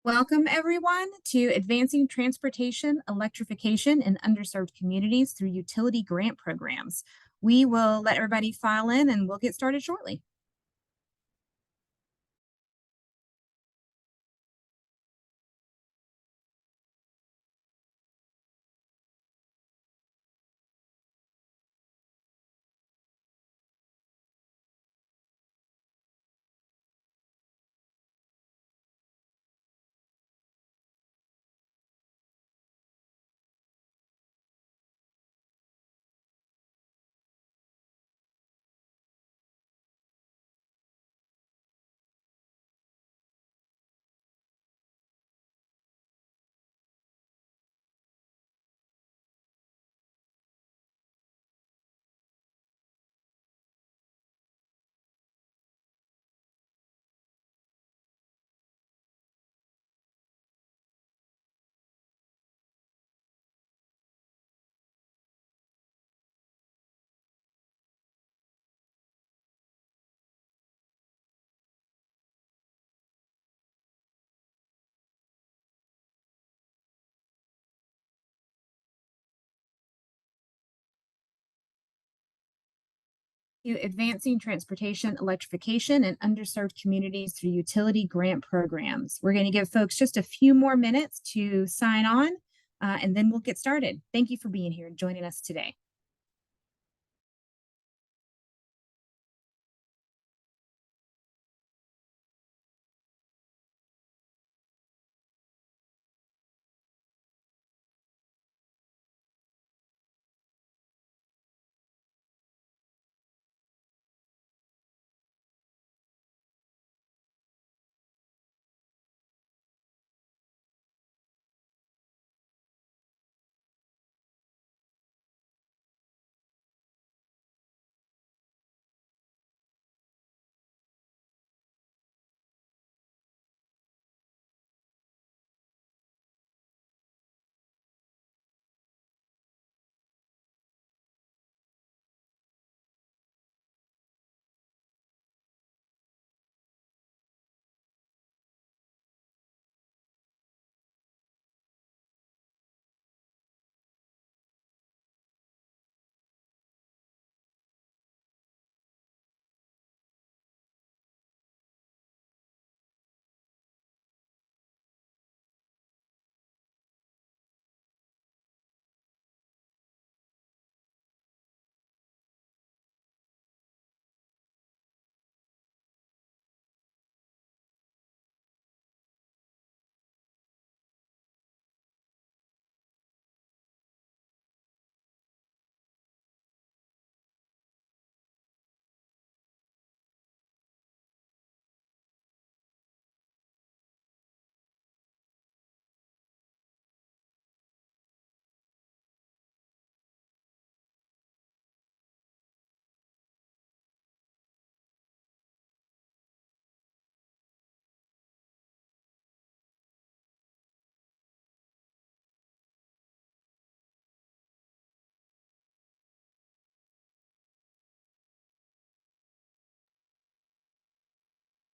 Welcome, everyone, to Advancing Transportation, Electrification in Underserved Communities through Utility Grant Programs. We will let everybody file in and we'll get started shortly. Advancing Transportation, Electrification in Underserved Communities through Utility Grant Programs. We're going to give folks just a few more minutes to sign on, and then we'll get started. Thank you for being here and joining us today.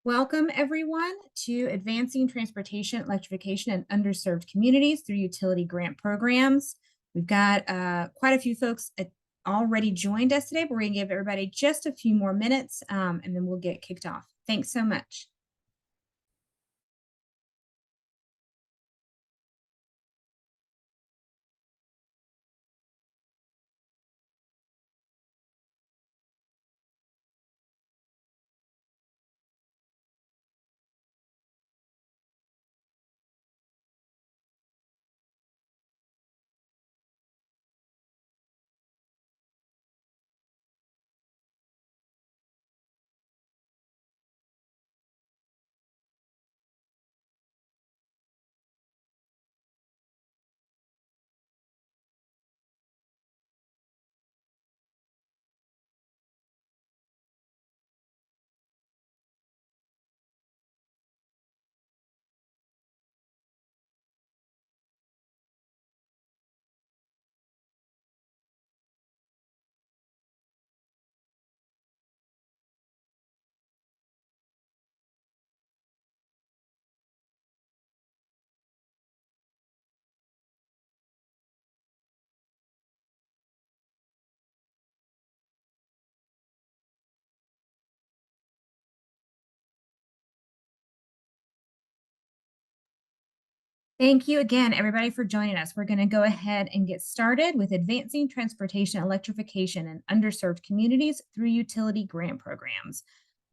Welcome, everyone, to Advancing Transportation, Electrification in Underserved Communities through Utility Grant Programs. We've got quite a few folks already joined us today, but we're going to give everybody just a few more minutes, and then we'll get kicked off. Thanks so much. Thank you again, everybody, for joining us. We're going to go ahead and get started with advancing transportation electrification in underserved communities through utility grant programs.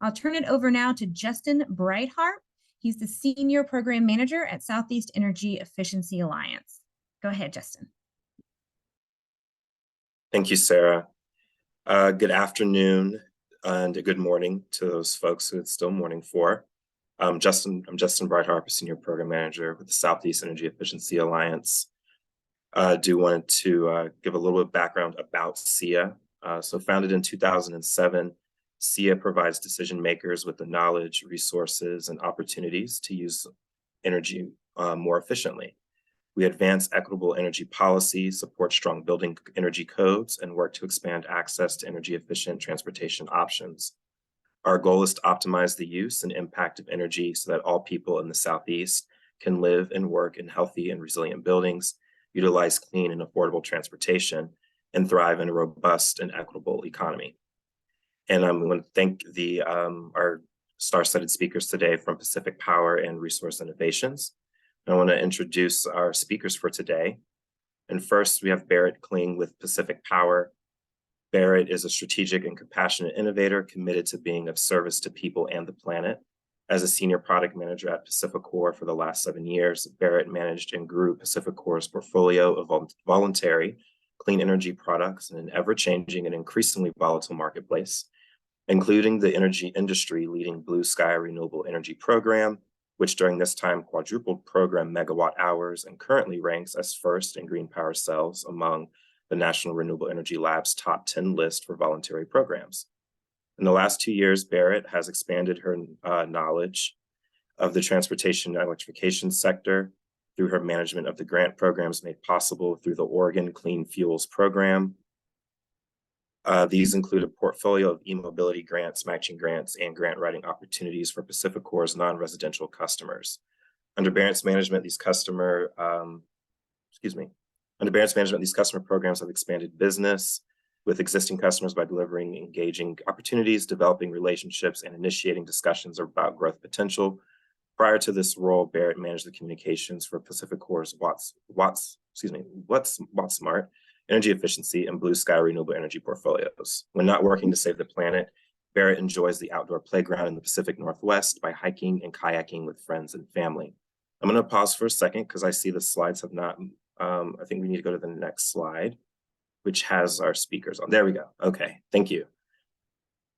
I'll turn it over now to Justin Breithart. He's the Senior Program Manager at Southeast Energy Efficiency Alliance. Go ahead, Justin. Thank you, Sarah. Good afternoon and a good morning to those folks who it's still morning for. I'm Justin Breithart, Senior Program Manager with the Southeast Energy Efficiency Alliance. I do want to give a little bit of background about SEIA. So founded in 2007, SEIA provides decision makers with the knowledge, resources, and opportunities to use energy more efficiently. We advance equitable energy policy, support strong building energy codes, and work to expand access to energy efficient transportation options. Our goal is to optimize the use and impact of energy so that all people in the Southeast can live and work in healthy and resilient buildings, utilize clean and affordable transportation, and thrive in a robust and equitable economy. And I'm going to thank our star-studded speakers today from Pacific Power and Resource Innovations. I want to introduce our speakers for today. And first, we have Barrett Kling with Pacific Power. Barrett is a strategic and compassionate innovator committed to being of service to people and the planet. As a senior product manager at PacifiCorp for the last 7 years, Barrett managed and grew PacifiCorp's portfolio of voluntary clean energy products in an ever-changing and increasingly volatile marketplace, including the energy industry leading Blue Sky Renewable Energy Program, which during this time quadrupled program megawatt hours and currently ranks as first in green power cells among the National Renewable Energy Lab's top 10 list for voluntary programs. In the last 2 years, Barrett has expanded her knowledge of the transportation and electrification sector through her management of the grant programs made possible through the Oregon Clean Fuels Program. These include a portfolio of eMobility grants, matching grants, and grant writing opportunities for PacifiCorp's non-residential customers. Under Barrett's management, these customer programs have expanded business with existing customers by delivering engaging opportunities, developing relationships, and initiating discussions about growth potential. Prior to this role, Barrett managed the communications for PacifiCorp's WattSmart, energy efficiency, and Blue Sky renewable energy portfolios. When not working to save the planet, Barrett enjoys the outdoor playground in the Pacific Northwest by hiking and kayaking with friends and family. I'm going to pause for a second because I see the slides have not, I think we need to go to the next slide, which has our speakers on. There we go. Okay, thank you.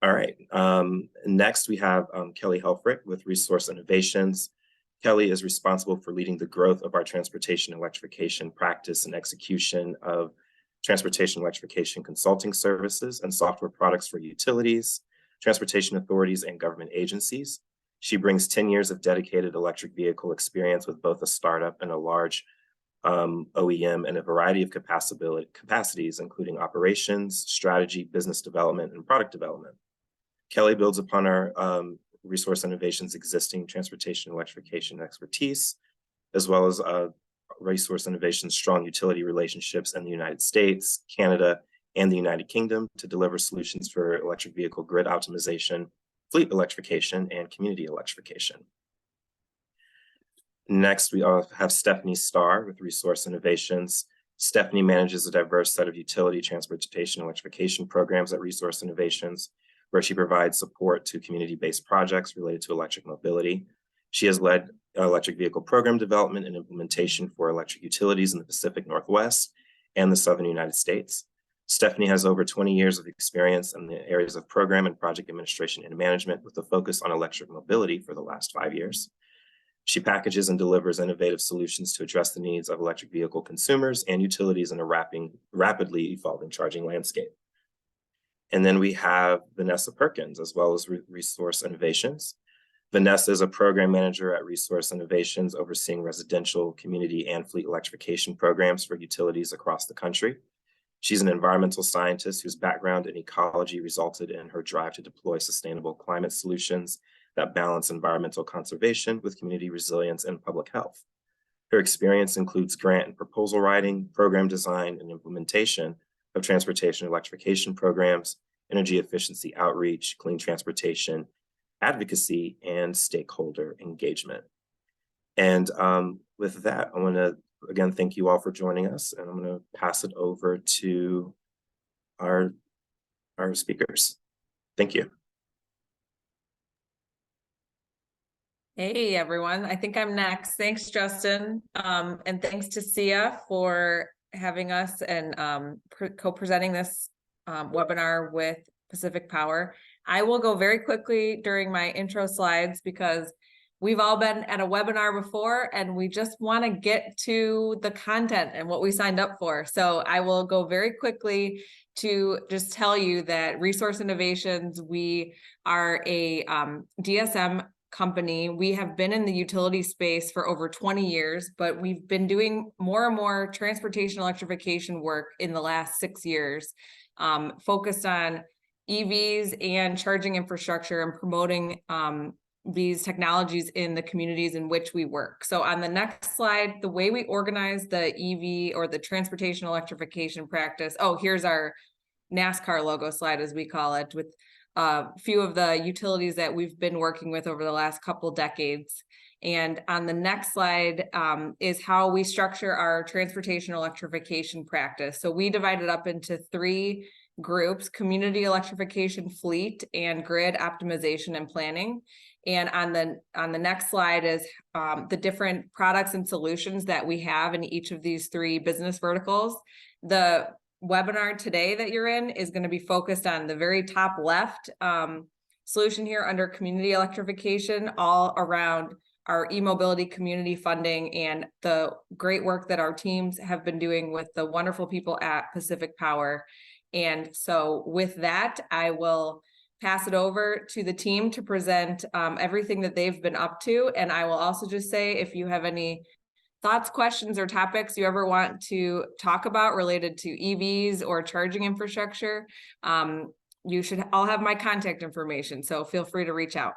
All right, next we have Kelly Helfrich with Resource Innovations. Kelly is responsible for leading the growth of our transportation electrification practice and execution of transportation electrification consulting services and software products for utilities, transportation authorities, and government agencies. She brings 10 years of dedicated electric vehicle experience with both a startup and a large OEM in a variety of capacities, including operations, strategy, business development, and product development. Kelly builds upon our Resource Innovations' existing transportation electrification expertise, as well as Resource Innovations' strong utility relationships in the United States, Canada, and the United Kingdom to deliver solutions for electric vehicle grid optimization, fleet electrification, and community electrification. Next, we have Stephanie Starr with Resource Innovations. Stephanie manages a diverse set of utility transportation electrification programs at Resource Innovations, where she provides support to community-based projects related to electric mobility. She has led electric vehicle program development and implementation for electric utilities in the Pacific Northwest and the Southern United States. Stephanie has over 20 years of experience in the areas of program and project administration and management with a focus on electric mobility for the last 5 years. She packages and delivers innovative solutions to address the needs of electric vehicle consumers and utilities in a rapidly evolving charging landscape. And then we have Vanessa Perkins, as well as Resource Innovations. Vanessa is a program manager at Resource Innovations, overseeing residential, community, and fleet electrification programs for utilities across the country. She's an environmental scientist whose background in ecology resulted in her drive to deploy sustainable climate solutions that balance environmental conservation with community resilience and public health. Her experience includes grant and proposal writing, program design, and implementation of transportation electrification programs, energy efficiency outreach, clean transportation, advocacy, and stakeholder engagement. And with that, I want to again thank you all for joining us, and I'm going to pass it over to our speakers. Thank you. Hey everyone, I think I'm next. Thanks, Justin. And thanks to Sia for having us and co-presenting this webinar with Pacific Power. I will go very quickly during my intro slides because we've all been at a webinar before and we just want to get to the content and what we signed up for. So I will go very quickly to just tell you that Resource Innovations, we are a DSM company. We have been in the utility space for over 20 years, but we've been doing more and more transportation electrification work in the last 6 years, focused on EVs and charging infrastructure and promoting these technologies in the communities in which we work. So on the next slide, the way we organize the EV or the transportation electrification practice. Oh, here's our NASCAR logo slide, as we call it, with a few of the utilities that we've been working with over the last couple decades. And on the next slide is how we structure our transportation electrification practice. So we divide it up into 3 groups: community electrification, fleet, and grid optimization and planning. And on the next slide is the different products and solutions that we have in each of these 3 business verticals. The webinar today that you're in is going to be focused on the very top left solution here under community electrification, all around our eMobility community funding and the great work that our teams have been doing with the wonderful people at Pacific Power. And so with that, I will pass it over to the team to present everything that they've been up to. And I will also just say, if you have any thoughts, questions, or topics you ever want to talk about related to EVs or charging infrastructure, you should all have my contact information, so feel free to reach out.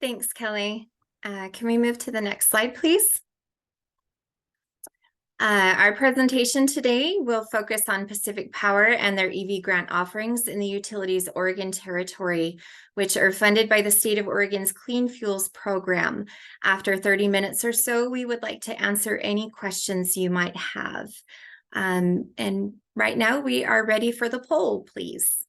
Thanks, Kelly. Can we move to the next slide, please? Our presentation today will focus on Pacific Power and their EV grant offerings in the utilities Oregon territory, which are funded by the state of Oregon's Clean Fuels program. After 30 minutes or so, we would like to answer any questions you might have. And right now we are ready for the poll, please.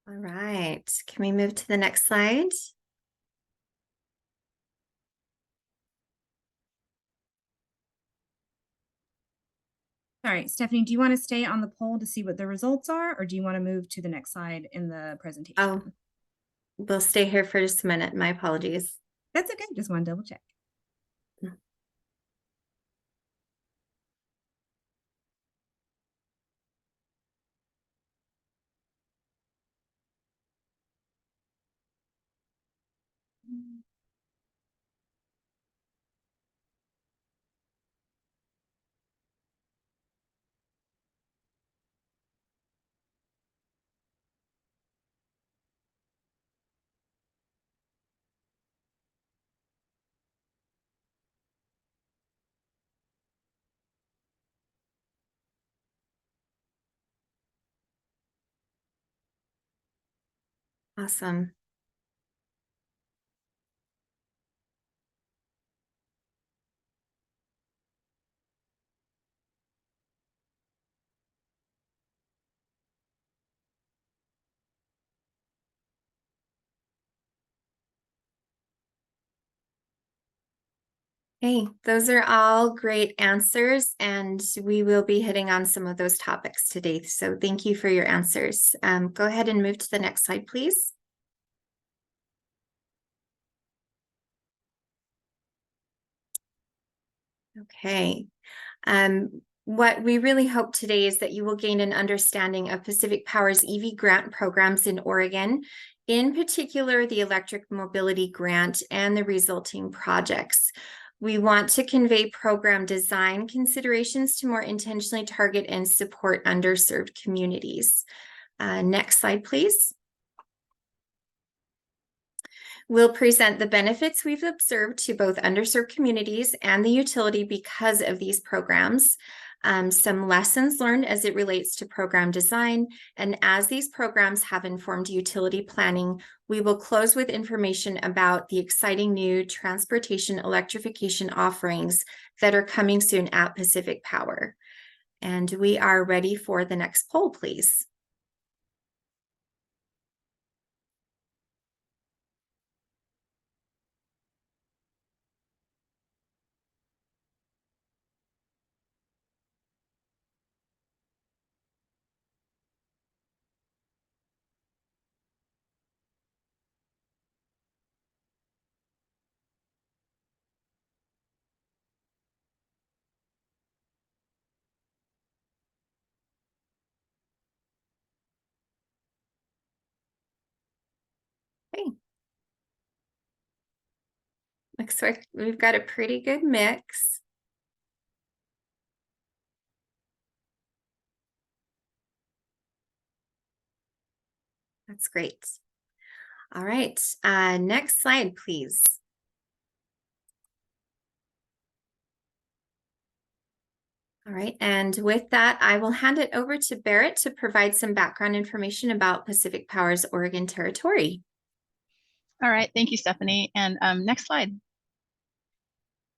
All right, can we move to the next slide? All right, Stephanie, do you want to stay on the poll to see what the results are, or do you want to move to the next slide in the presentation? Oh, we'll stay here for just a minute. My apologies. That's okay. Just want to double check. Awesome. Hey, those are all great answers, and we will be hitting on some of those topics today. So thank you for your answers. Go ahead and move to the next slide, please. Okay. What we really hope today is that you will gain an understanding of Pacific Power's EV grant programs in Oregon, in particular, the electric mobility grant and the resulting projects. We want to convey program design considerations to more intentionally target and support underserved communities. Next slide, please. We'll present the benefits we've observed to both underserved communities and the utility because of these programs. Some lessons learned as it relates to program design, and as these programs have informed utility planning, we will close with information about the exciting new transportation electrification offerings that are coming soon at Pacific Power. And we are ready for the next poll, please. Okay. Looks like we've got a pretty good mix. That's great. All right, next slide, please. All right, and with that, I will hand it over to Barrett to provide some background information about Pacific Power's Oregon territory. All right, thank you, Stephanie. And next slide.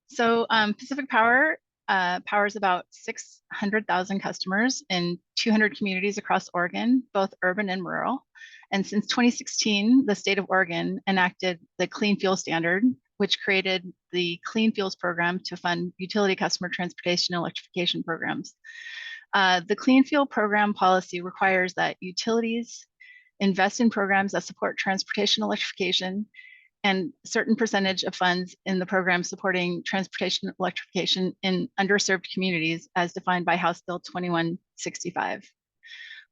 So Pacific Power powers about 600,000 customers in 200 communities across Oregon, both urban and rural. And since 2016, the state of Oregon enacted the Clean Fuel Standard, which created the Clean Fuels Program to fund utility customer transportation and electrification programs. The Clean Fuel Program policy requires that utilities invest in programs that support transportation electrification and certain percentage of funds in the program supporting transportation electrification in underserved communities as defined by House Bill 2165.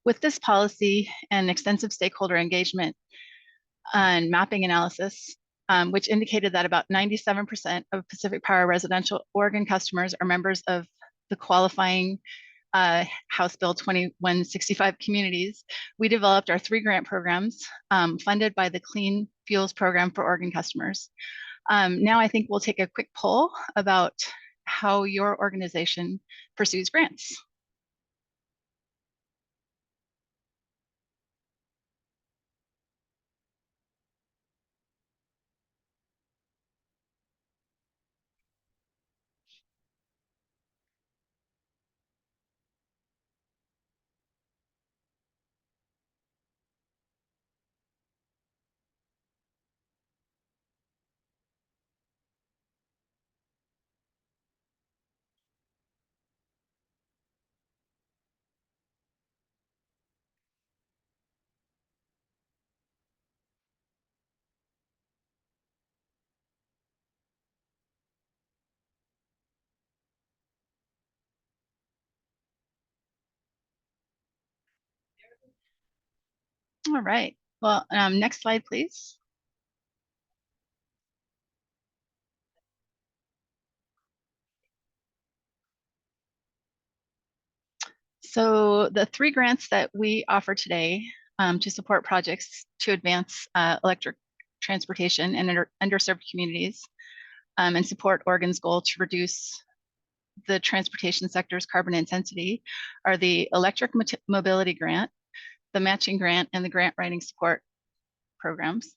With this policy and extensive stakeholder engagement and mapping analysis, which indicated that about 97% of Pacific Power residential Oregon customers are members of the qualifying House Bill 2165 communities, we developed our 3 grant programs funded by the Clean Fuels Program for Oregon customers. Now I think we'll take a quick poll about how your organization pursues grants. All right, well, next slide, please. So the 3 grants that we offer today to support projects to advance electric transportation in underserved communities and support Oregon's goal to reduce the transportation sector's carbon intensity are the Electric Mobility Grant, the Matching Grant, and the Grant Writing Support programs.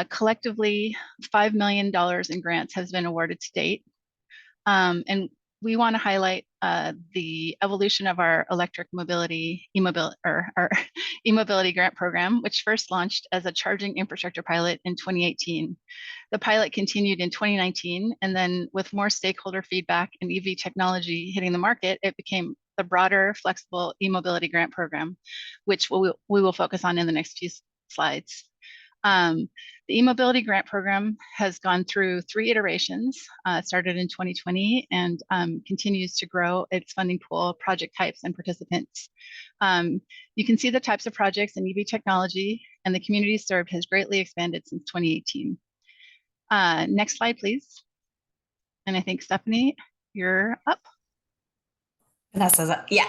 Collectively, $5 million in grants has been awarded to date. And we want to highlight the evolution of our electric mobility, our eMobility grant program, which first launched as a charging infrastructure pilot in 2018. The pilot continued in 2019, and then with more stakeholder feedback and EV technology hitting the market, it became the broader, flexible eMobility grant program, which we will focus on in the next few slides. The eMobility grant program has gone through 3 iterations, started in 2020 and continues to grow its funding pool, project types, and participants. You can see the types of projects and EV technology, and the community served has greatly expanded since 2018. Next slide, please. And I think Stephanie, you're up. Vanessa's up. Yeah.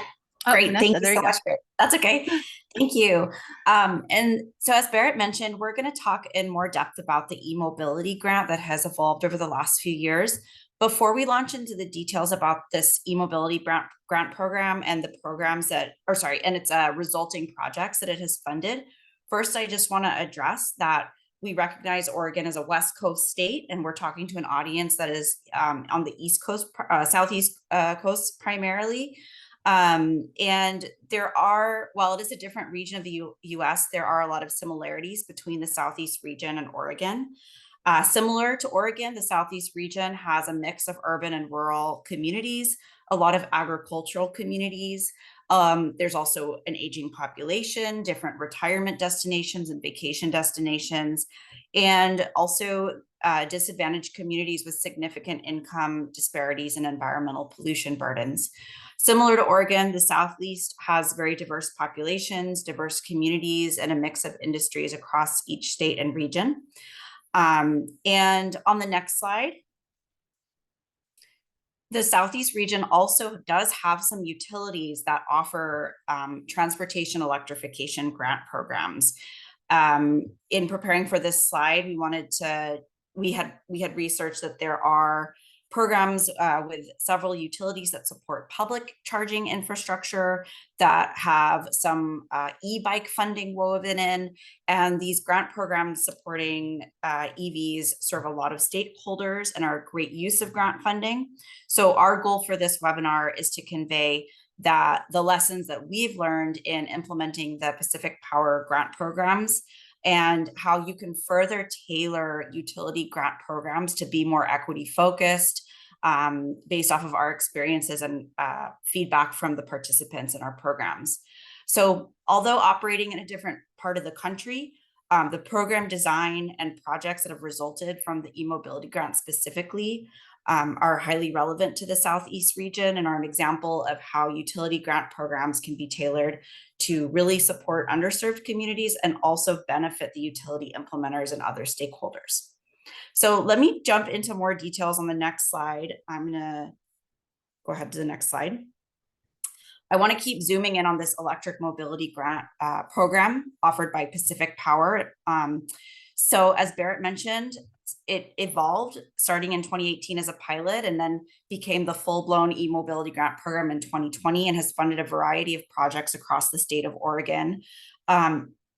Oh, Great. Vanessa, Thank you there so you go. much, Barrett. That's okay. Thank you. And so as Barrett mentioned, we're going to talk in more depth about the eMobility grant that has evolved over the last few years. Before we launch into the details about this eMobility grant program and the programs that, or sorry, and its resulting projects that it has funded, first, I just want to address that we recognize Oregon as a West Coast state, and we're talking to an audience that is on the East Coast, Southeast coast primarily. And there are, while it is a different region of the US, there are a lot of similarities between the Southeast region and Oregon. Similar to Oregon, the Southeast region has a mix of urban and rural communities, a lot of agricultural communities. There's also an aging population, different retirement destinations and vacation destinations, and also disadvantaged communities with significant income disparities and environmental pollution burdens. Similar to Oregon, the Southeast has very diverse populations, diverse communities, and a mix of industries across each state and region. And on the next slide, the Southeast region also does have some utilities that offer transportation electrification grant programs. In preparing for this slide, we had researched that there are programs with several utilities that support public charging infrastructure, that have some e-bike funding woven in, and these grant programs supporting EVs serve a lot of stakeholders and are a great use of grant funding. So our goal for this webinar is to convey that the lessons that we've learned in implementing the Pacific Power grant programs and how you can further tailor utility grant programs to be more equity focused based off of our experiences and feedback from the participants in our programs. So although operating in a different part of the country, the program design and projects that have resulted from the eMobility grant specifically are highly relevant to the Southeast region and are an example of how utility grant programs can be tailored to really support underserved communities and also benefit the utility implementers and other stakeholders. So let me jump into more details on the next slide. I'm gonna go ahead to the next slide. I want to keep zooming in on this electric mobility grant program offered by Pacific Power. So as Barrett mentioned, it evolved starting in 2018 as a pilot and then became the full-blown eMobility grant program in 2020 and has funded a variety of projects across the state of Oregon.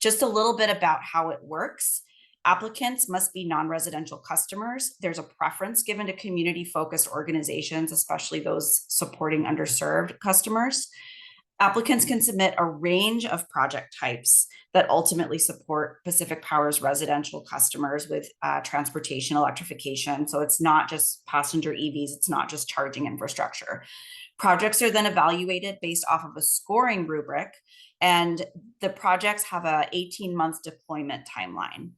Just a little bit about how it works. Applicants must be non-residential customers. There's a preference given to community-focused organizations, especially those supporting underserved customers. Applicants can submit a range of project types that ultimately support Pacific Power's residential customers with transportation electrification. So it's not just passenger EVs, it's not just charging infrastructure. Projects are then evaluated based off of a scoring rubric, and the projects have a 18-month deployment timeline.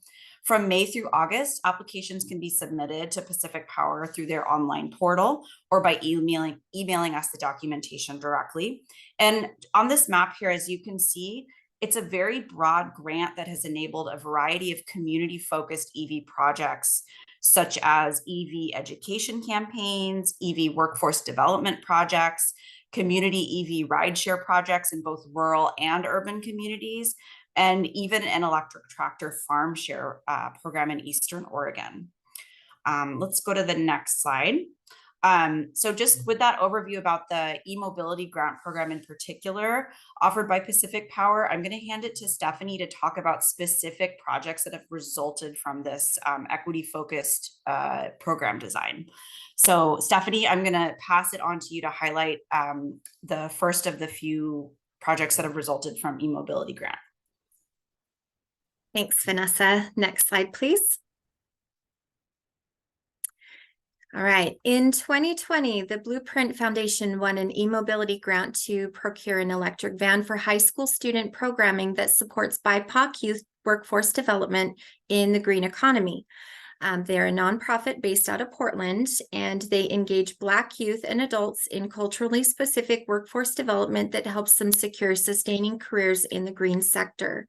From May through August, applications can be submitted to Pacific Power through their online portal or by emailing us the documentation directly. And on this map here, as you can see, it's a very broad grant that has enabled a variety of community-focused EV projects, such as EV education campaigns, EV workforce development projects, community EV rideshare projects in both rural and urban communities, and even an electric tractor farm share program in Eastern Oregon. Let's go to the next slide. So just with that overview about the eMobility grant program in particular, offered by Pacific Power, I'm going to hand it to Stephanie to talk about specific projects that have resulted from this equity-focused program design. So Stephanie, I'm going to pass it on to you to highlight the first of the few projects that have resulted from eMobility grant. Thanks, Vanessa. Next slide, please. All right. In 2020, the Blueprint Foundation won an eMobility grant to procure an electric van for high school student programming that supports BIPOC youth workforce development in the green economy. They're a nonprofit based out of Portland, and they engage Black youth and adults in culturally specific workforce development that helps them secure sustaining careers in the green sector.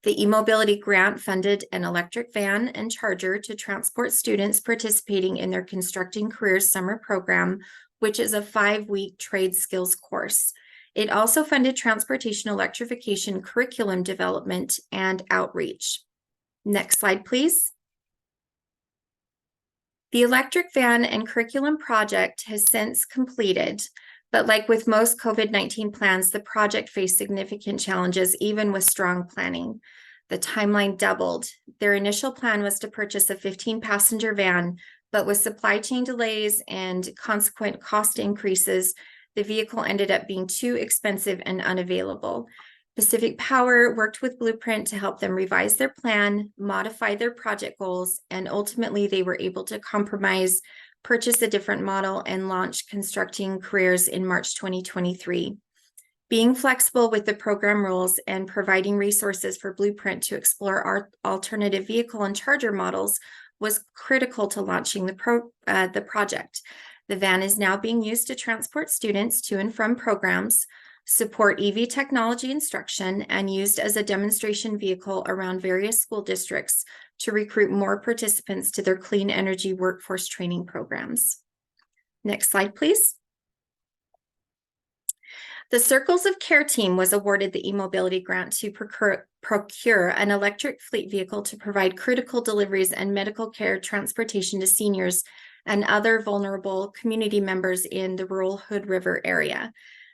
The eMobility grant funded an electric van and charger to transport students participating in their Constructing Careers summer program, which is a 5-week trade skills course. It also funded transportation electrification curriculum development and outreach. Next slide, please. The electric van and curriculum project has since completed, but like with most COVID-19 plans, the project faced significant challenges, even with strong planning. The timeline doubled. Their initial plan was to purchase a 15-passenger van, but with supply chain delays and consequent cost increases, the vehicle ended up being too expensive and unavailable. Pacific Power worked with Blueprint to help them revise their plan, modify their project goals, and ultimately they were able to compromise, purchase a different model, and launch Constructing Careers in March 2023. Being flexible with the program rules and providing resources for Blueprint to explore our alternative vehicle and charger models was critical to launching the project. The van is now being used to transport students to and from programs, support EV technology instruction, and used as a demonstration vehicle around various school districts to recruit more participants to their clean energy workforce training programs. Next slide, please. The Circles of Care team was awarded the eMobility grant to procure an electric fleet vehicle to provide critical deliveries and medical care transportation to seniors and other vulnerable community members in the rural Hood River area.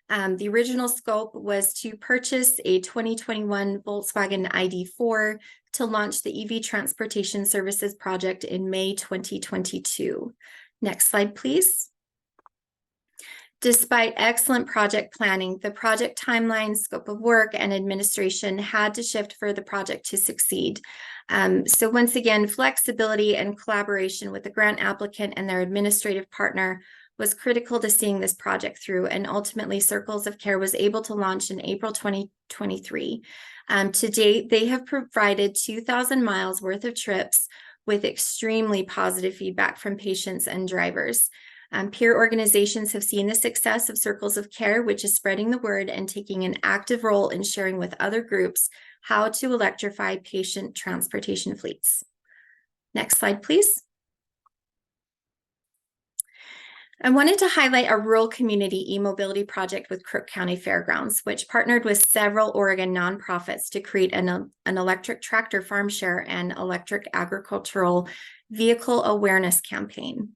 The original scope was to purchase a 2021 Volkswagen ID4 to launch the EV Transportation Services project in May 2022. Next slide, please. Despite excellent project planning, the project timeline, scope of work, and administration had to shift for the project to succeed. So once again, flexibility and collaboration with the grant applicant and their administrative partner was critical to seeing this project through, and ultimately Circles of Care was able to launch in April 2023. To date, they have provided 2,000 miles worth of trips with extremely positive feedback from patients and drivers. Peer organizations have seen the success of Circles of Care, which is spreading the word and taking an active role in sharing with other groups how to electrify patient transportation fleets. Next slide, please. I wanted to highlight a rural community e-mobility project with Crook County Fairgrounds, which partnered with several Oregon nonprofits to create an electric tractor farm share and electric agricultural vehicle awareness campaign.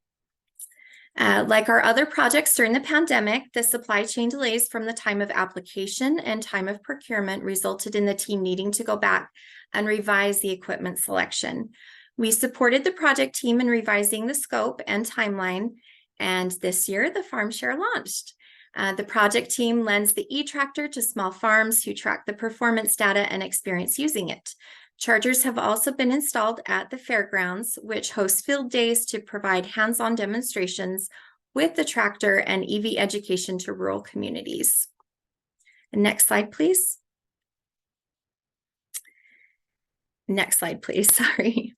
Like our other projects during the pandemic, the supply chain delays from the time of application and time of procurement resulted in the team needing to go back and revise the equipment selection. We supported the project team in revising the scope and timeline, and this year the farm share launched. The project team lends the e-tractor to small farms who track the performance data and experience using it. Chargers have also been installed at the fairgrounds, which host field days to provide hands-on demonstrations with the tractor and EV education to rural communities. Next slide, please. Next slide, please, sorry.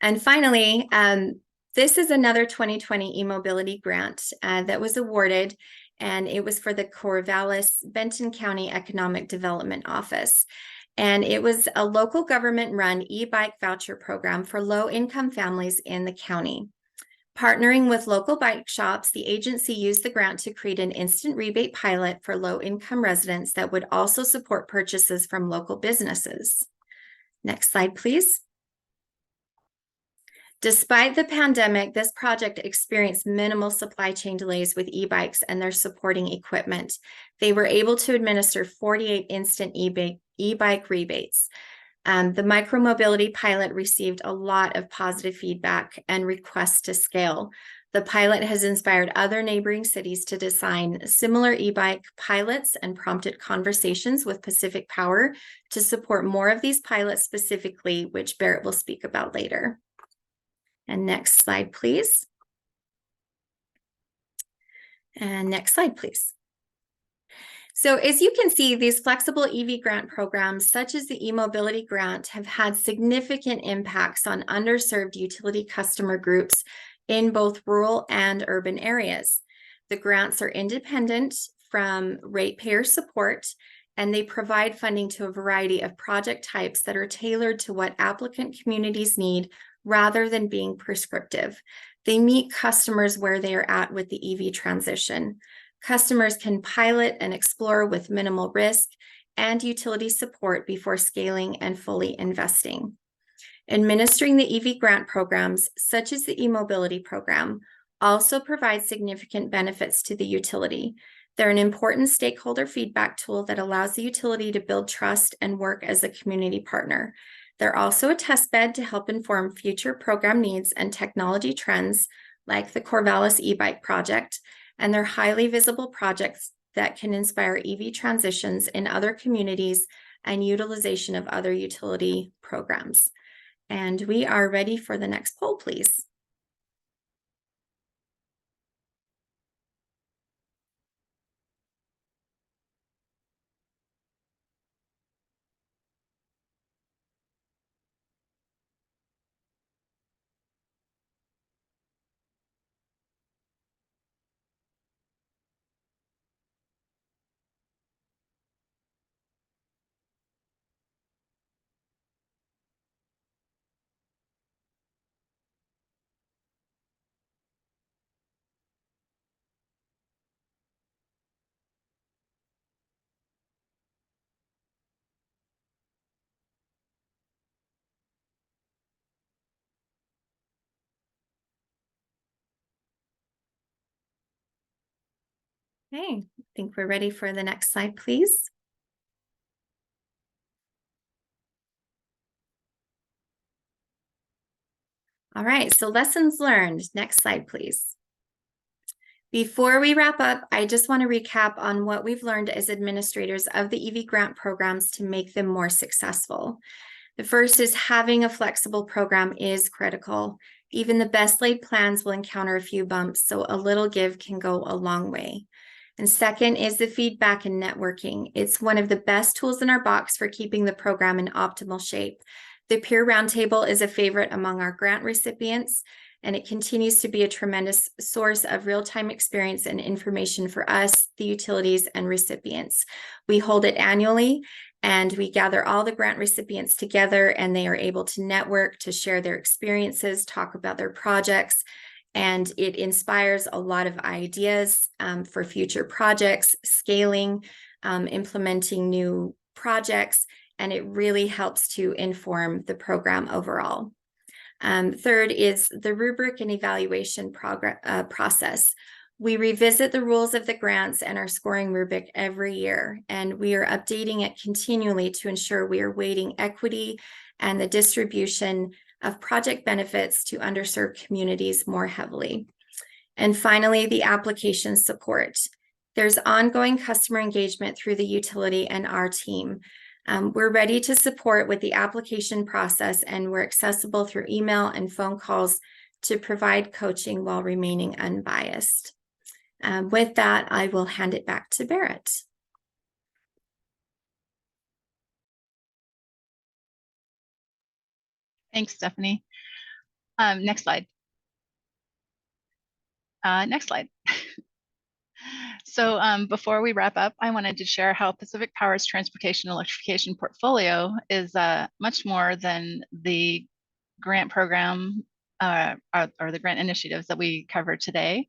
And finally, this is another 2020 eMobility grant that was awarded, and it was for the Corvallis Benton County Economic Development Office. And it was a local government-run e-bike voucher program for low-income families in the county. Partnering with local bike shops, the agency used the grant to create an instant rebate pilot for low-income residents that would also support purchases from local businesses. Next slide, please. Despite the pandemic, this project experienced minimal supply chain delays with e-bikes and their supporting equipment. They were able to administer 48 instant e-bike rebates. The micromobility pilot received a lot of positive feedback and requests to scale. The pilot has inspired other neighboring cities to design similar e-bike pilots and prompted conversations with Pacific Power to support more of these pilots specifically, which Barrett will speak about later. And next slide, please. And next slide, please. So as you can see, these flexible EV grant programs, such as the eMobility grant, have had significant impacts on underserved utility customer groups in both rural and urban areas. The grants are independent from ratepayer support, and they provide funding to a variety of project types that are tailored to what applicant communities need rather than being prescriptive. They meet customers where they are at with the EV transition. Customers can pilot and explore with minimal risk and utility support before scaling and fully investing. Administering the EV grant programs, such as the eMobility program, also provide significant benefits to the utility. They're an important stakeholder feedback tool that allows the utility to build trust and work as a community partner. They're also a test bed to help inform future program needs and technology trends like the Corvallis e-bike project, and they're highly visible projects that can inspire EV transitions in other communities and utilization of other utility programs. And we are ready for the next poll, please. Okay, I think we're ready for the next slide, please. All right, so lessons learned. Next slide, please. Before we wrap up, I just want to recap on what we've learned as administrators of the EV grant programs to make them more successful. The first is having a flexible program is critical. Even the best laid plans will encounter a few bumps, so a little give can go a long way. And second is the feedback and networking. It's one of the best tools in our box for keeping the program in optimal shape. The peer roundtable is a favorite among our grant recipients, and it continues to be a tremendous source of real-time experience and information for us, the utilities, and recipients. We hold it annually, and we gather all the grant recipients together, and they are able to network, to share their experiences, talk about their projects, and it inspires a lot of ideas for future projects, scaling, implementing new projects, and it really helps to inform the program overall. Third is the rubric and evaluation process. We revisit the rules of the grants and our scoring rubric every year, and we are updating it continually to ensure we are weighting equity and the distribution of project benefits to underserved communities more heavily. And finally, the application support. There's ongoing customer engagement through the utility and our team. We're ready to support with the application process, and we're accessible through email and phone calls to provide coaching while remaining unbiased. With that, I will hand it back to Barrett. Thanks, Stephanie. Next slide. Next slide. So before we wrap up, I wanted to share how Pacific Power's transportation electrification portfolio is much more than the grant program or the grant initiatives that we covered today.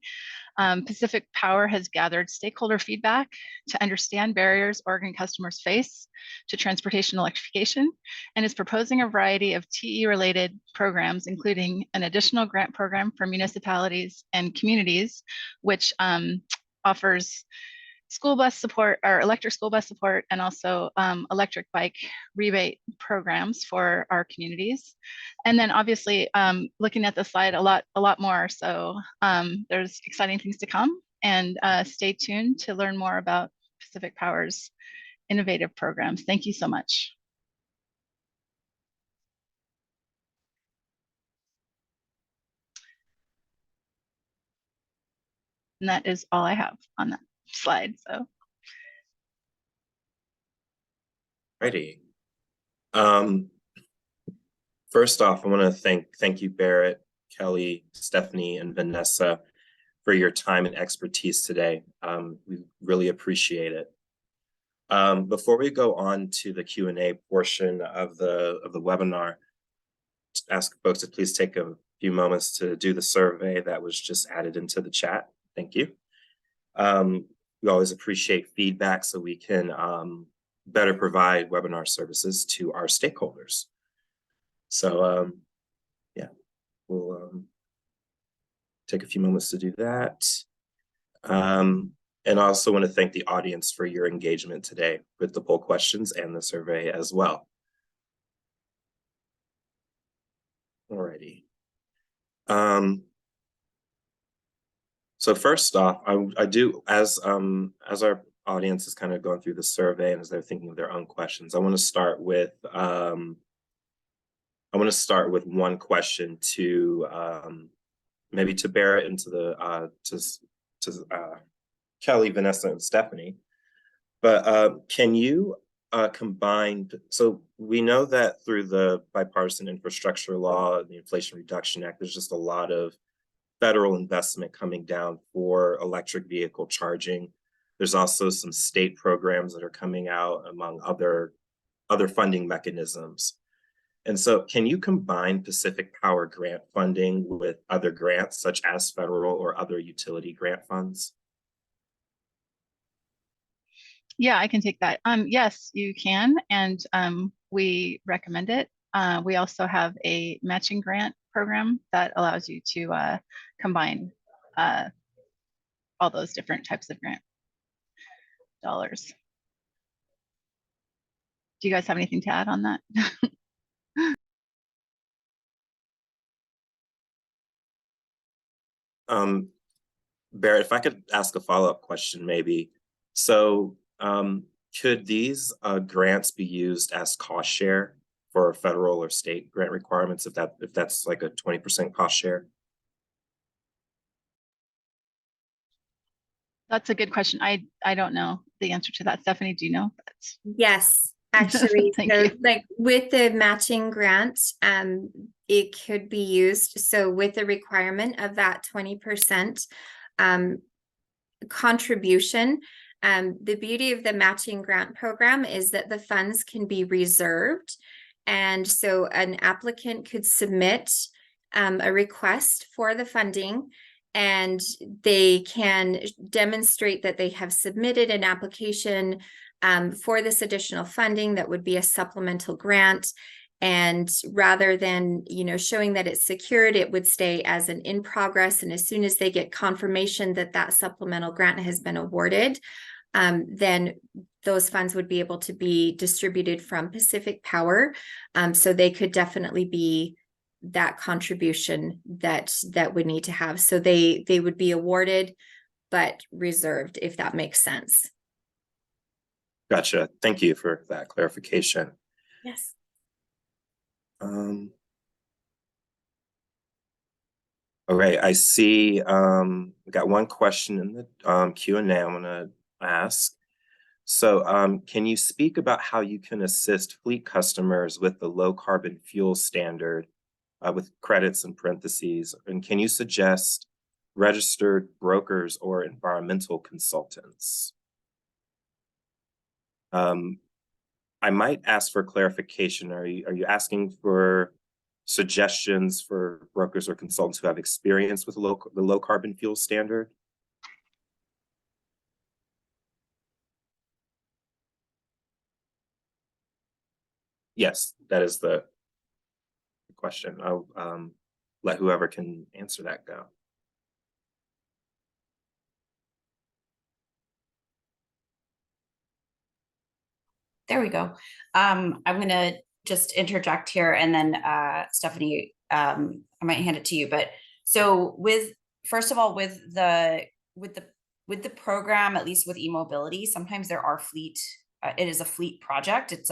Pacific Power has gathered stakeholder feedback to understand barriers Oregon customers face to transportation electrification, and is proposing a variety of TE-related programs, including an additional grant program for municipalities and communities, which offers school bus support or electric school bus support, and also electric bike rebate programs for our communities. And then obviously looking at the slide a lot more. So there's exciting things to come, and stay tuned to learn more about Pacific Power's innovative programs. Thank you so much. And that is all I have on that slide. So. Righty. First off, I want to thank you, Barrett, Kelly, Stephanie, and Vanessa for your time and expertise today. We really appreciate it. Before we go on to the Q&A portion of the webinar, just ask folks to please take a few moments to do the survey that was just added into the chat. Thank you. We always appreciate feedback so we can better provide webinar services to our stakeholders. So yeah, we'll take a few moments to do that. And I also want to thank the audience for your engagement today with the poll questions and the survey as well. Alrighty. So first off, I do, as our audience is kind of going through the survey and as they're thinking of their own questions, I want to start with one question to maybe to bear it into the to Kelly, Vanessa, and Stephanie. But can you combine? So we know that through the bipartisan infrastructure law and the Inflation Reduction Act, there's just a lot of federal investment coming down for electric vehicle charging. There's also some state programs that are coming out among other funding mechanisms. And so can you combine Pacific Power grant funding with other grants such as federal or other utility grant funds? Yeah, I can take that. Yes, you can, and we recommend it. We also have a matching grant program that allows you to combine all those different types of grant dollars. Do you guys have anything to add on that? Barrett, if I could ask a follow-up question, maybe. So could these grants be used as cost share for federal or state grant requirements if that's like a 20% cost share? That's a good question. I don't know the answer to that. Stephanie, do you know? Yes, actually, Thank so you. like with the matching grant, it could be used. So with the requirement of that 20% contribution, the beauty of the matching grant program is that the funds can be reserved. And so an applicant could submit a request for the funding, and they can demonstrate that they have submitted an application for this additional funding that would be a supplemental grant. And rather than, showing that it's secured, it would stay as an in progress. And as soon as they get confirmation that that supplemental grant has been awarded, then those funds would be able to be distributed from Pacific Power. So they could definitely be that contribution that would need to have. So they would be awarded, but reserved, if that makes sense. Gotcha. Thank you for that clarification. Yes. All right, I see we got one question in the Q&A I'm gonna ask. So can you speak about how you can assist fleet customers with the low carbon fuel standard with credits and parentheses? And can you suggest registered brokers or environmental consultants? I might ask for clarification. Are you asking for suggestions for brokers or consultants who have experience with the low carbon fuel standard? Yes, that is the question. I'll let whoever can answer that go. There we go. I'm gonna just interject here, and then Stephanie, I might hand it to you. But so first of all, with the program, at least with eMobility, sometimes there are fleet. It is a fleet project. It's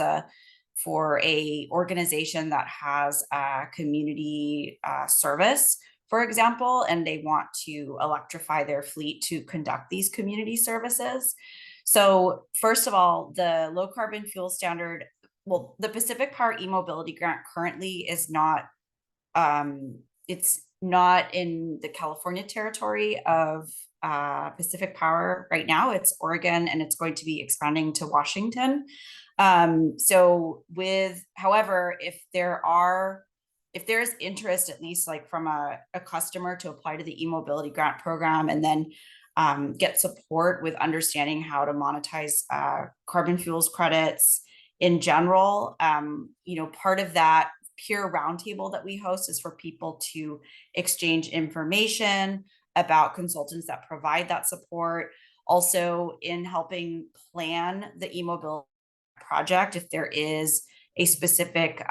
for a organization that has a community service, for example, and they want to electrify their fleet to conduct these community services. So first of all, the low carbon fuel standard, well, the Pacific Power eMobility grant currently is not, it's not in the California territory of Pacific Power right now. It's Oregon, and it's going to be expanding to Washington. However, if there's interest, at least like from a customer, to apply to the eMobility grant program and then get support with understanding how to monetize carbon fuels credits in general, part of that peer roundtable that we host is for people to exchange information about consultants that provide that support. Also, in helping plan the eMobility project, if there is a specific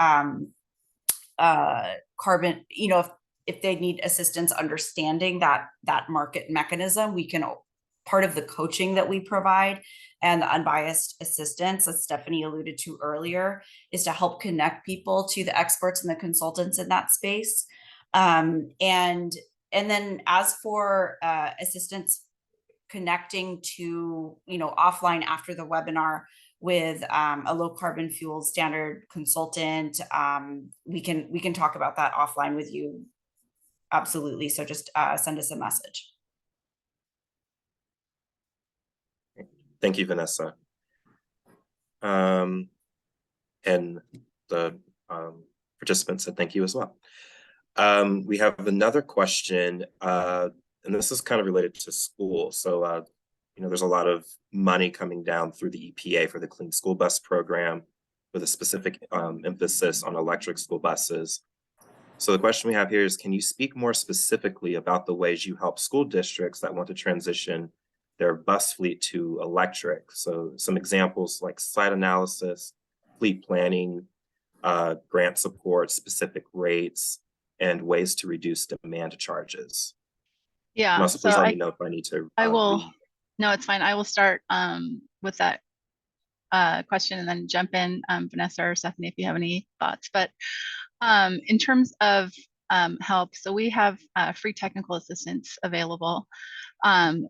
carbon, if they need assistance understanding that market mechanism, we can, part of the coaching that we provide and the unbiased assistance that Stephanie alluded to earlier is to help connect people to the experts and the consultants in that space. And then as for assistance connecting to, offline after the webinar with a low carbon fuel standard consultant, we can talk about that offline with you. Absolutely. So just send us a message. Thank you, Vanessa. And the participants said thank you as well. We have another question, and this is kind of related to school. So, there's a lot of money coming down through the EPA for the Clean School Bus Program with a specific emphasis on electric school buses. So the question we have here is, can you speak more specifically about the ways you help school districts that want to transition their bus fleet to electric? So some examples like site analysis, fleet planning, grant support, specific rates, and ways to reduce demand charges. Yeah. And also, please let me know if I need to. I will. No, it's fine. I will start with that question and then jump in, Vanessa or Stephanie, if you have any thoughts. But in terms of help, so we have free technical assistance available.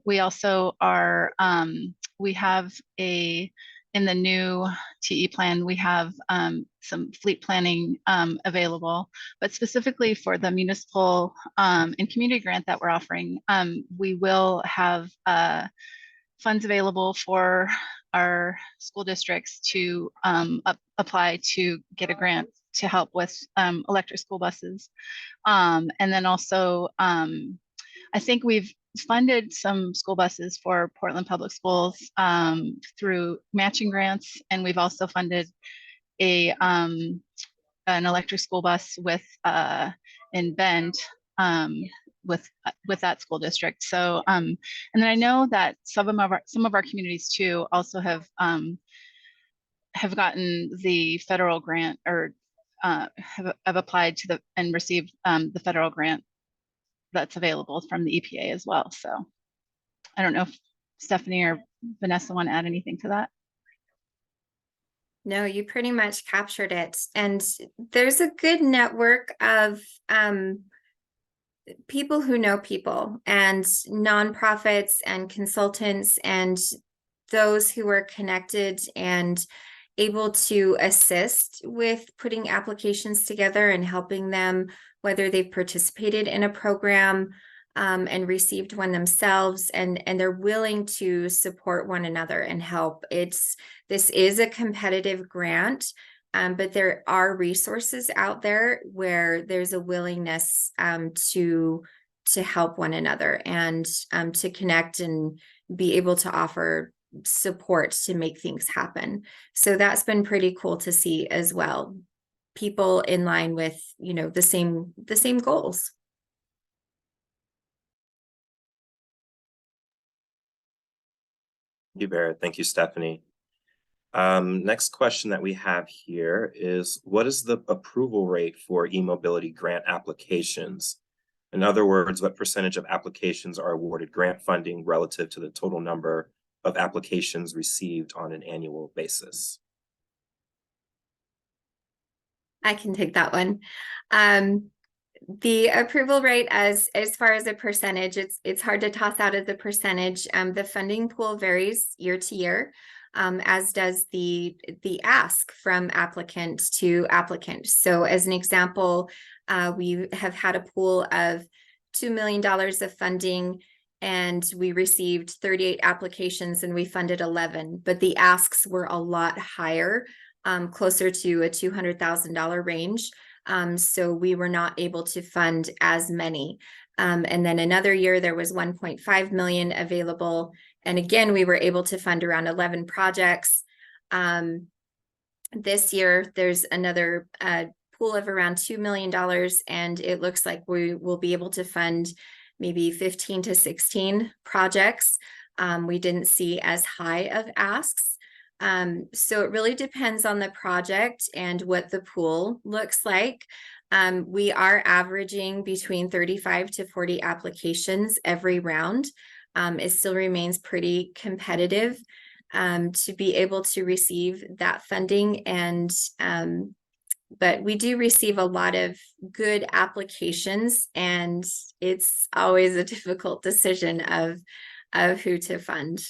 We also are, we have in the new TE plan, we have some fleet planning available, but specifically for the municipal and community grant that we're offering, we will have funds available for our school districts to apply to get a grant to help with electric school buses. And then also, I think we've funded some school buses for Portland Public Schools through matching grants, and we've also funded an electric school bus with in Bend with that school district. So and then I know that some of our communities too also have gotten the federal grant or have applied to and received the federal grant that's available from the EPA as well. So I don't know if Stephanie or Vanessa want to add anything to that. No, you pretty much captured it. And there's a good network of people who know people, and nonprofits and consultants and those who are connected and able to assist with putting applications together and helping them, whether they've participated in a program and received one themselves, and they're willing to support one another and help. This is a competitive grant, but there are resources out there where there's a willingness to help one another and to connect and be able to offer support to make things happen. So that's been pretty cool to see as well. People in line with, the same goals. Thank you, Barrett. Thank you, Stephanie. Next question that we have here is, what is the approval rate for eMobility grant applications? In other words, what percentage of applications are awarded grant funding relative to the total number of applications received on an annual basis? I can take that one. The approval rate, as far as a percentage, it's hard to toss out as a percentage. The funding pool varies year to year. as does the ask from applicant to applicant. So as an example, we have had a pool of $2 million of funding, and we received 38 applications and we funded 11, but the asks were a lot higher, closer to a $200,000 range. So we were not able to fund as many. And then another year there was 1.5 million available. And again, we were able to fund around 11 projects. This year there's another pool of around $2 million, and it looks like we will be able to fund maybe 15 to 16 projects. We didn't see as high of asks. So it really depends on the project and what the pool looks like. We are averaging between 35 to 40 applications every round. It still remains pretty competitive to be able to receive that funding. And but we do receive a lot of good applications, and it's always a difficult decision of who to fund.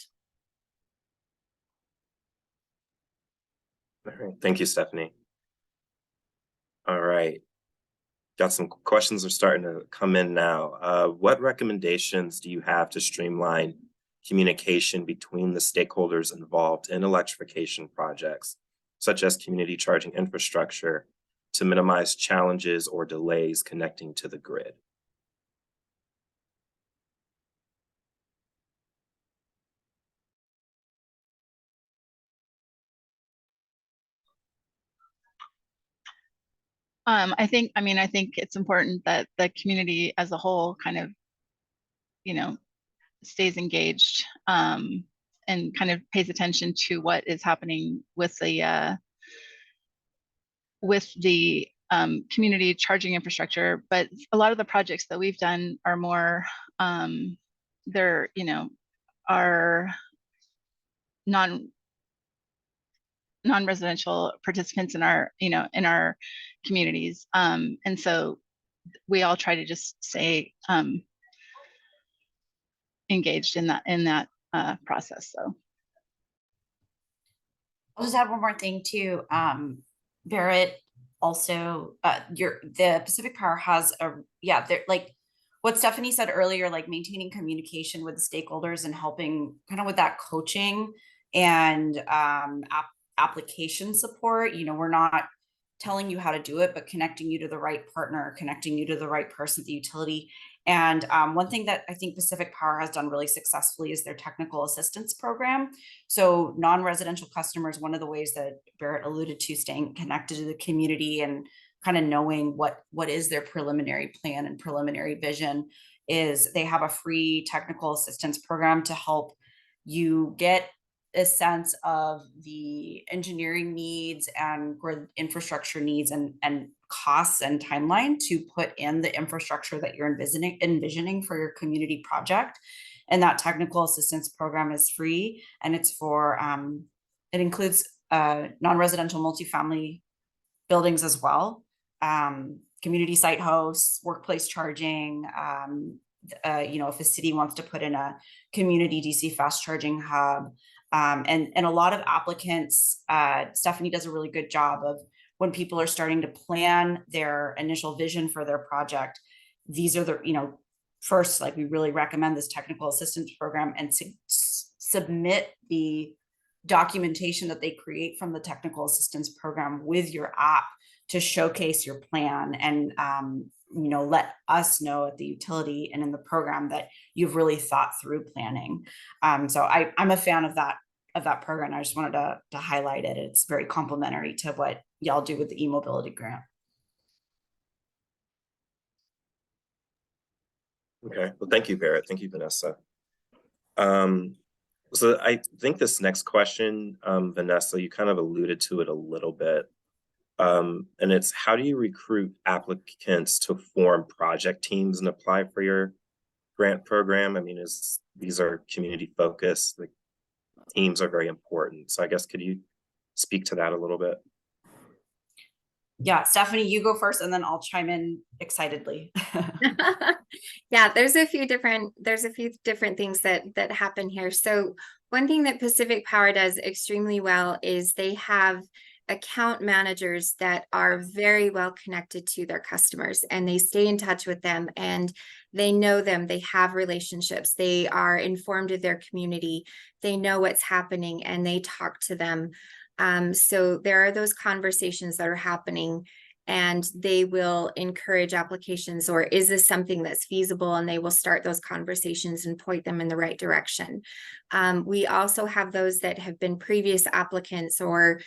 All right, thank you, Stephanie. All right, got some questions are starting to come in now. What recommendations do you have to streamline communication between the stakeholders involved in electrification projects, such as community charging infrastructure, to minimize challenges or delays connecting to the grid? I think it's important that the community as a whole kind of, stays engaged, and kind of pays attention to what is happening with the community charging infrastructure. But a lot of the projects that we've done are more, they're, are non-residential participants in our, in our communities. And so we all try to just stay engaged in that process. So I'll just add one more thing too. Barrett, also, the Pacific Power has they're like what Stephanie said earlier, like maintaining communication with the stakeholders and helping kind of with that coaching and application support. We're not telling you how to do it, but connecting you to the right partner, connecting you to the right person at the utility. And one thing that I think Pacific Power has done really successfully is their technical assistance program. So non-residential customers, one of the ways that Barrett alluded to, staying connected to the community and kind of knowing what is their preliminary plan and preliminary vision, is they have a free technical assistance program to help you get a sense of the engineering needs and grid infrastructure needs and costs and timeline to put in the infrastructure that you're envisioning for your community project. And that technical assistance program is free, and it's for it includes non-residential multifamily buildings as well, community site hosts, workplace charging. If a city wants to put in a community DC fast charging hub. And a lot of applicants, Stephanie does a really good job of when people are starting to plan their initial vision for their project. These are the, first, like, we really recommend this technical assistance program, and submit the documentation that they create from the technical assistance program with your app to showcase your plan, and let us know at the utility and in the program that you've really thought through planning. So I'm a fan of that program. I just wanted to highlight it. It's very complementary to what y'all do with the eMobility grant. Okay, well, thank you, Barrett. Thank you, Vanessa. So I think this next question, Vanessa, you kind of alluded to it a little bit. And it's, how do you recruit applicants to form project teams and apply for your grant program? I mean, these are community focused, the teams are very important. So I guess, could you speak to that a little bit? Yeah, Stephanie, you go first and then I'll chime in excitedly. Yeah, there's a few different things that happen here. So one thing that Pacific Power does extremely well is they have account managers that are very well connected to their customers, and they stay in touch with them, and they know them, they have relationships, they are informed of their community, they know what's happening, and they talk to them. So there are those conversations that are happening, and they will encourage applications, or is this something that's feasible? And they will start those conversations and point them in the right direction. We also have those that have been previous applicants, or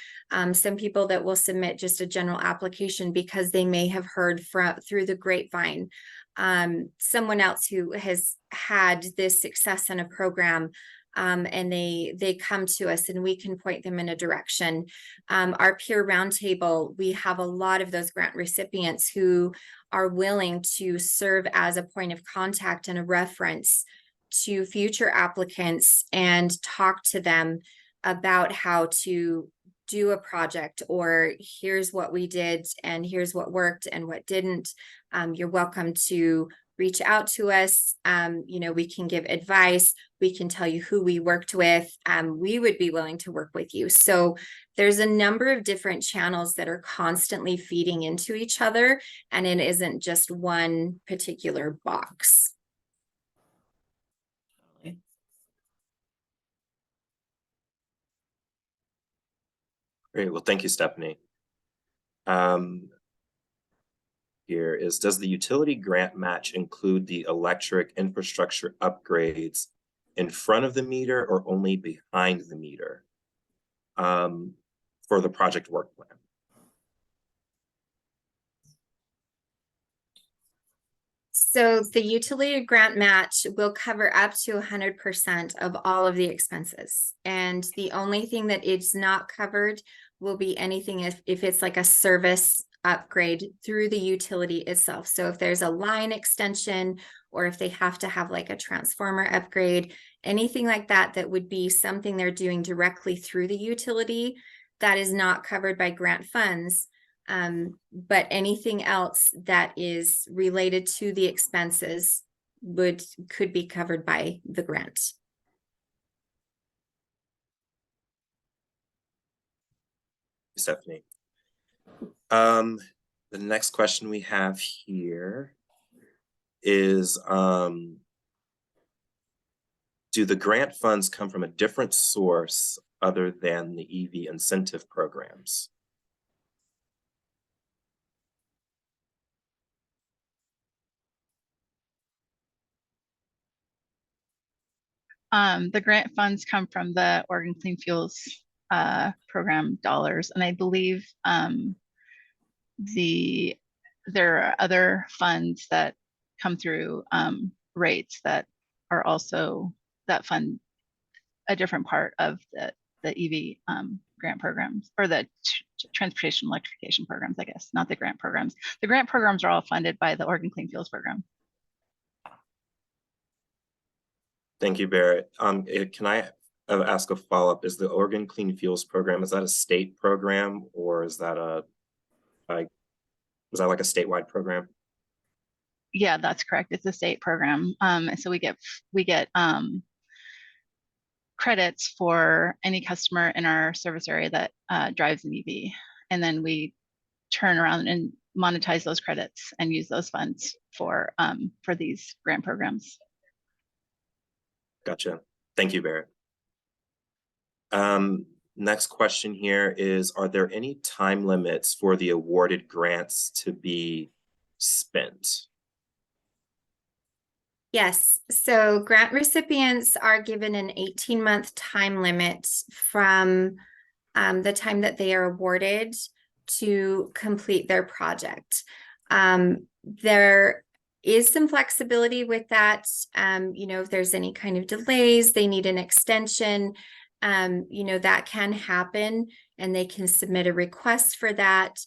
some people that will submit just a general application because they may have heard through the grapevine someone else who has had this success in a program. And they come to us and we can point them in a direction. Our peer roundtable, we have a lot of those grant recipients who are willing to serve as a point of contact and a reference to future applicants and talk to them about how to do a project, or here's what we did and here's what worked and what didn't. You're welcome to reach out to us. We can give advice. We can tell you who we worked with. We would be willing to work with you. So there's a number of different channels that are constantly feeding into each other, and it isn't just one particular box. Great. Well, thank you, Stephanie. Here is, does the utility grant match include the electric infrastructure upgrades in front of the meter or only behind the meter for the project work plan? So the utility grant match will cover up to 100% of all of the expenses. And the only thing that is not covered will be anything if it's like a service upgrade through the utility itself. So if there's a line extension, or if they have to have like a transformer upgrade, anything like that, that would be something they're doing directly through the utility, that is not covered by grant funds. But anything else that is related to the expenses could be covered by the grant. Stephanie. The next question we have here is, do the grant funds come from a different source other than the EV incentive programs? The grant funds come from the Oregon Clean Fuels program dollars, and I believe there are other funds that come through rates that are also that fund a different part of the EV grant programs, or the transportation electrification programs, I guess, not the grant programs. The grant programs are all funded by the Oregon Clean Fuels program. Thank you, Barrett. Can I ask a follow-up? Is the Oregon Clean Fuels program, is that a state program, or is that like a statewide program? Yeah, that's correct. It's a state program. So we get credits for any customer in our service area that drives an EV, and then we turn around and monetize those credits and use those funds for these grant programs. Gotcha. Thank you, Barrett. Next question here is, are there any time limits for the awarded grants to be spent? Yes, so grant recipients are given an 18-month time limit from the time that they are awarded to complete their project. There is some flexibility with that. If there's any kind of delays, they need an extension, that can happen, and they can submit a request for that.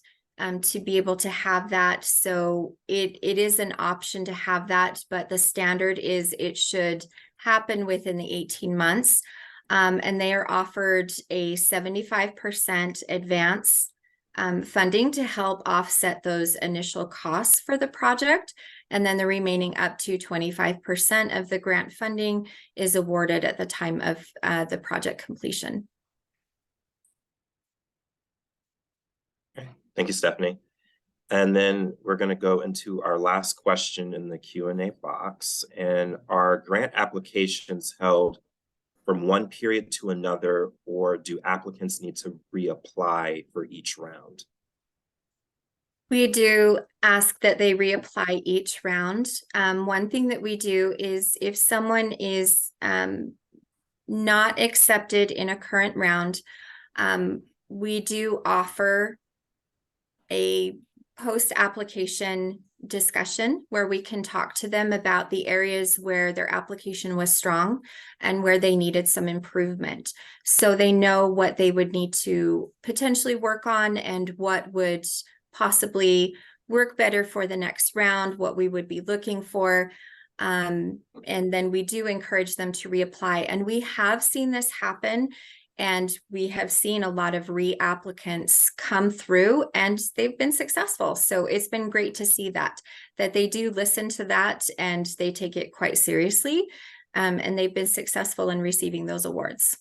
To be able to have that. So it is an option to have that, but the standard is it should happen within the 18 months. And they are offered a 75% advance funding to help offset those initial costs for the project. And then the remaining up to 25% of the grant funding is awarded at the time of the project completion. Okay. Thank you, Stephanie. And then we're going to go into our last question in the Q&A box. And are grant applications held from one period to another, or do applicants need to reapply for each round? We do ask that they reapply each round. One thing that we do is if someone is not accepted in a current round, we do offer a post-application discussion where we can talk to them about the areas where their application was strong and where they needed some improvement. So they know what they would need to potentially work on and what would possibly work better for the next round, what we would be looking for. And then we do encourage them to reapply. And we have seen this happen. And we have seen a lot of reapplicants come through and they've been successful. So it's been great to see that they do listen to that and they take it quite seriously. And they've been successful in receiving those awards.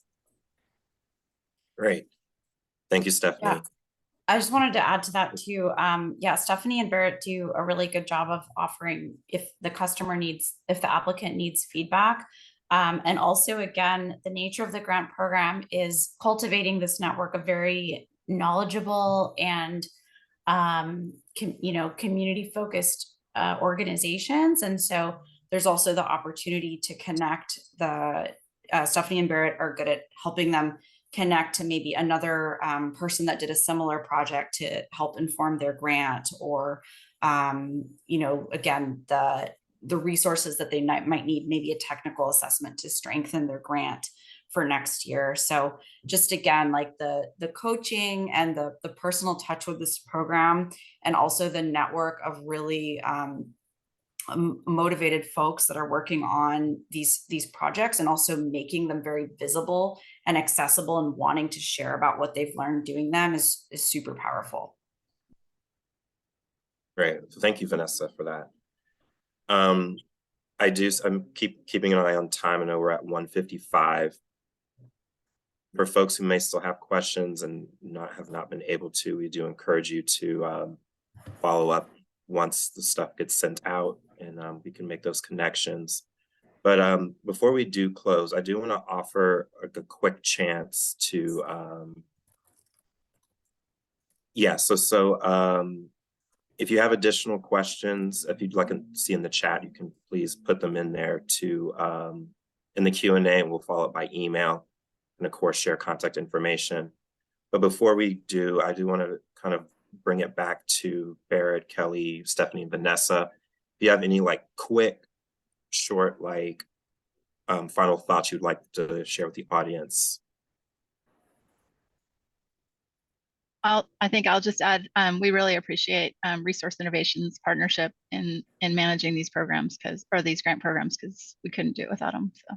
Great. Thank you, Stephanie. Yeah. I just wanted to add to that too. Yeah, Stephanie and Barrett do a really good job of offering if the applicant needs feedback. And also, again, the nature of the grant program is cultivating this network of very knowledgeable and, community focused organizations. And so there's also the opportunity to connect Stephanie and Barrett are good at helping them connect to maybe another person that did a similar project to help inform their grant, or, again, the resources that they might need, maybe a technical assessment to strengthen their grant for next year. So just again, like the coaching and the personal touch with this program, and also the network of really motivated folks that are working on these projects, and also making them very visible and accessible and wanting to share about what they've learned doing them is super powerful. Great. Thank you, Vanessa, for that. I'm keeping an eye on time. I know we're at 1:55. For folks who may still have questions and have not been able to, we do encourage you to follow up once the stuff gets sent out, and we can make those connections. But before we do close, I do want to offer a quick chance to, if you have additional questions, if you'd like to see in the chat, you can please put them in there in the Q&A, and we'll follow up by email, and of course share contact information. But before we do, I do want to kind of bring it back to Barrett, Kelly, Stephanie, and Vanessa. If you have any quick, short, final thoughts you'd like to share with the audience. I think I'll just add, we really appreciate Resource Innovation's partnership in managing these programs these grant programs, because we couldn't do it without them. So.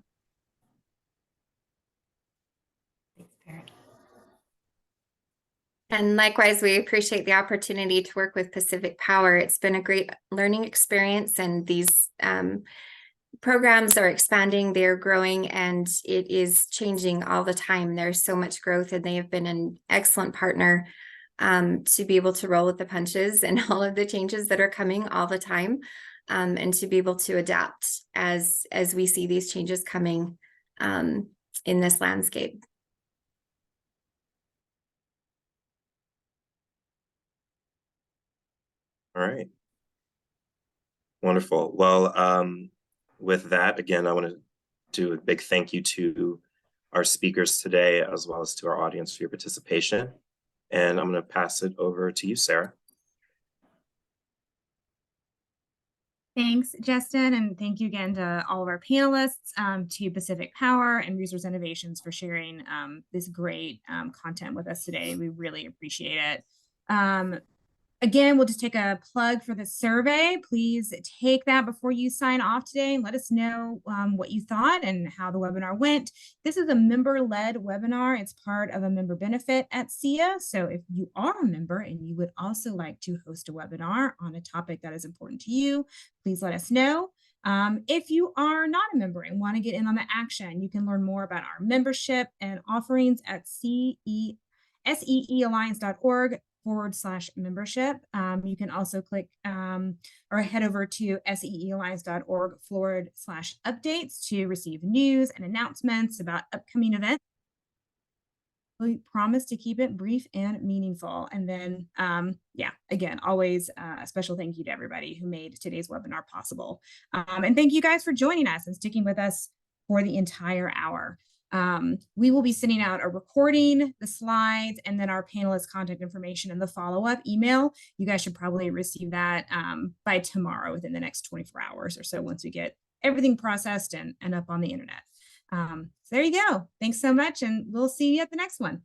Thanks, Barrett. And likewise, we appreciate the opportunity to work with Pacific Power. It's been a great learning experience, and these programs are expanding, they're growing, and it is changing all the time. There's so much growth, and they have been an excellent partner to be able to roll with the punches and all of the changes that are coming all the time, and to be able to adapt as we see these changes coming in this landscape. All right. Wonderful. Well, with that, again, I want to do a big thank you to our speakers today, as well as to our audience for your participation. And I'm going to pass it over to you, Sarah. Thanks, Justin, and thank you again to all of our panelists, to Pacific Power and Resource Innovations for sharing this great content with us today. We really appreciate it. Again, we'll just take a plug for the survey. Please take that before you sign off today and let us know what you thought and how the webinar went. This is a member-led webinar. It's part of a member benefit at SIA. So if you are a member and you would also like to host a webinar on a topic that is important to you, please let us know. If you are not a member and want to get in on the action, you can learn more about our membership and offerings at seealliance.org/membership. You can also click or head over to seealliance.org/updates to receive news and announcements about upcoming events. We promise to keep it brief and meaningful. And then, yeah, again, always a special thank you to everybody who made today's webinar possible. And thank you guys for joining us and sticking with us for the entire hour. We will be sending out a recording, the slides, and then our panelists' contact information in the follow-up email. You guys should probably receive that by tomorrow, within the next 24 hours or so, once we get everything processed and up on the internet. So there you go. Thanks so much, and we'll see you at the next one.